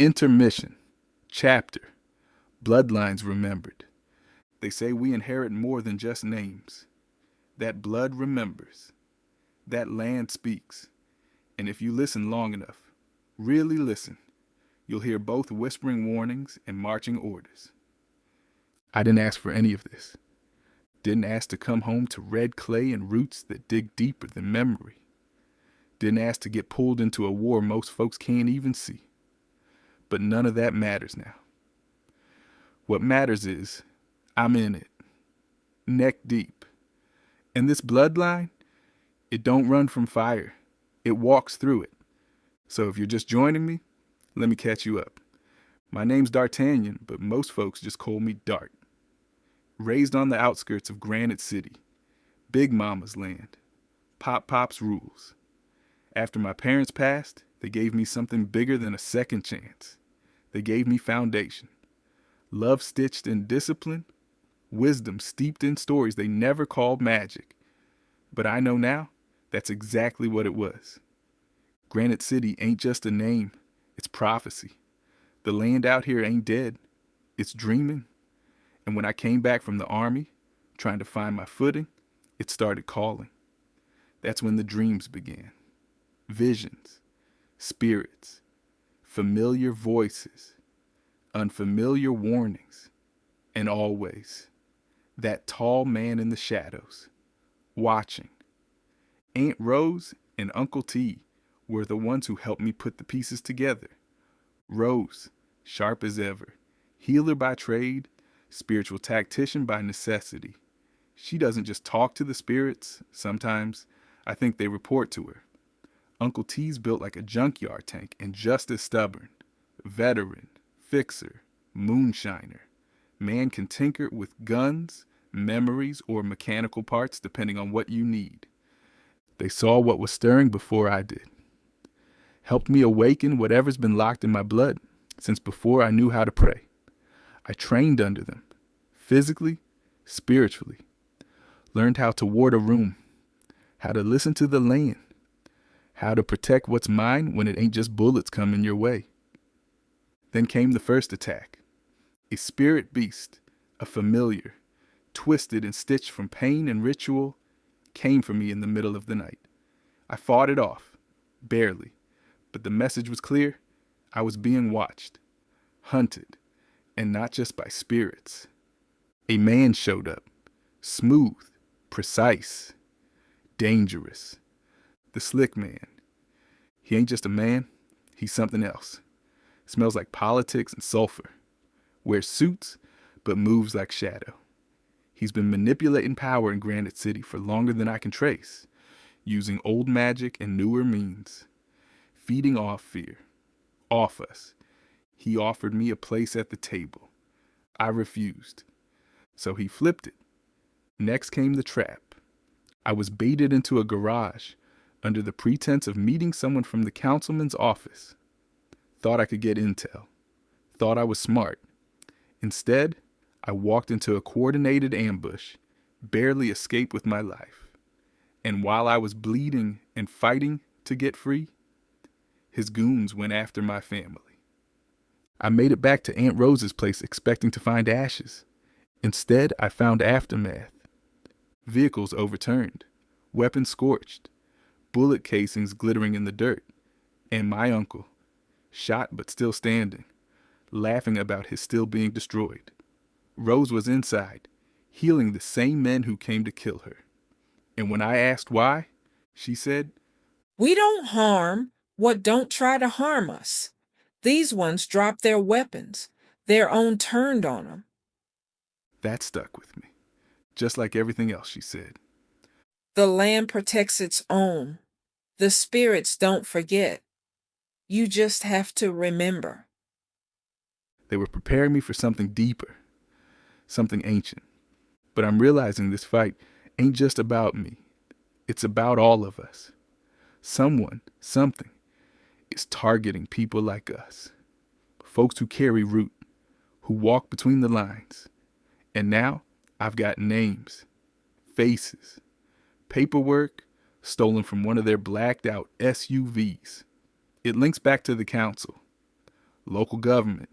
Intermission. Chapter. Bloodlines Remembered. They say we inherit more than just names. That blood remembers. That land speaks. And if you listen long enough, really listen, you'll hear both whispering warnings and marching orders. I didn't ask for any of this. Didn't ask to come home to red clay and roots that dig deeper than memory. Didn't ask to get pulled into a war most folks can't even see. But none of that matters now. What matters is I'm in it, neck deep. And this bloodline, it don't run from fire. It walks through it. So if you're just joining me, let me catch you up. My name's D'Artagnan, but most folks just call me Dart. Raised on the outskirts of Granite City, Big Mama's land, Pop's rules. After my parents passed, they gave me something bigger than a second chance. They gave me foundation. Love stitched in discipline, wisdom steeped in stories they never called magic. But I know now, that's exactly what it was. Granite City ain't just a name, it's prophecy. The land out here ain't dead, it's dreaming. And when I came back from the army, trying to find my footing, it started calling. That's when the dreams began. Visions, spirits, familiar voices, unfamiliar warnings, and always that tall man in the shadows, watching. Aunt Rose and Uncle T were the ones who helped me put the pieces together. Rose, sharp as ever, healer by trade, spiritual tactician by necessity. She doesn't just talk to the spirits, sometimes I think they report to her. Uncle T's built like a junkyard tank and just as stubborn. Veteran, fixer, moonshiner. Man can tinker with guns, memories, or mechanical parts depending on what you need. They saw what was stirring before I did. Helped me awaken whatever's been locked in my blood since before I knew how to pray. I trained under them, physically, spiritually. Learned how to ward a room, how to listen to the land, how to protect what's mine when it ain't just bullets coming your way. Then came the first attack. A spirit beast, a familiar, twisted and stitched from pain and ritual, came for me in the middle of the night. I fought it off, barely, but the message was clear. I was being watched, hunted, and not just by spirits. A man showed up, smooth, precise, dangerous. The slick man. He ain't just a man, he's something else. Smells like politics and sulfur. Wears suits, but moves like shadow. He's been manipulating power in Granite City for longer than I can trace, using old magic and newer means. Feeding off fear. Off us. He offered me a place at the table. I refused. So he flipped it. Next came the trap. I was baited into a garage under the pretense of meeting someone from the councilman's office. Thought I could get intel. Thought I was smart. Instead, I walked into a coordinated ambush, barely escaped with my life. And while I was bleeding and fighting to get free, his goons went after my family. I made it back to Aunt Rose's place expecting to find ashes. Instead, I found aftermath. Vehicles overturned, weapons scorched, bullet casings glittering in the dirt, and my uncle, shot but still standing, laughing about his still being destroyed. Rose was inside, healing the same men who came to kill her. And when I asked why, she said, "We don't harm what don't try to harm us. These ones drop their weapons. Their own turned on them." That stuck with me, just like everything else she said. The land protects its own. The spirits don't forget. You just have to remember. They were preparing me for something deeper, something ancient. But I'm realizing this fight ain't just about me. It's about all of us. Someone, something, is targeting people like us. Folks who carry root, who walk between the lines. And now I've got names, faces, paperwork stolen from one of their blacked out SUVs. It links back to the council. local government,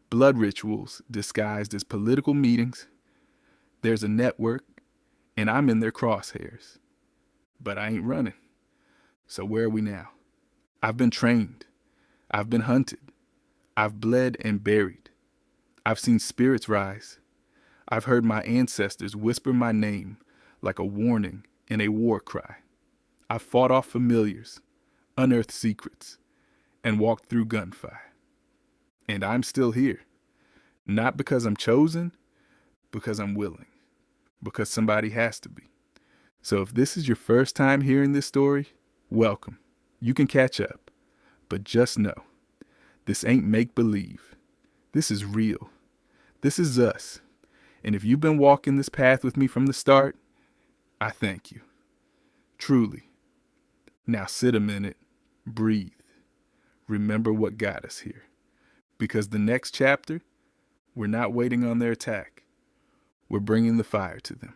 blood rituals disguised as political meetings. There's a network, and I'm in their crosshairs. But I ain't running. So where are we now? I've been trained. I've been hunted. I've bled and buried. I've seen spirits rise. I've heard my ancestors whisper my name like a warning and a war cry. I've fought off familiars, unearthed secrets, and walked through gunfire. And I'm still here. Not because I'm chosen, because I'm willing. Because somebody has to be. So if this is your first time hearing this story, welcome. You can catch up. But just know, this ain't make-believe. This is real. This is us. And if you've been walking this path with me from the start, I thank you. Truly. Now sit a minute, breathe. Remember what got us here. Because the next chapter, we're not waiting on their attack. We're bringing the fire to them.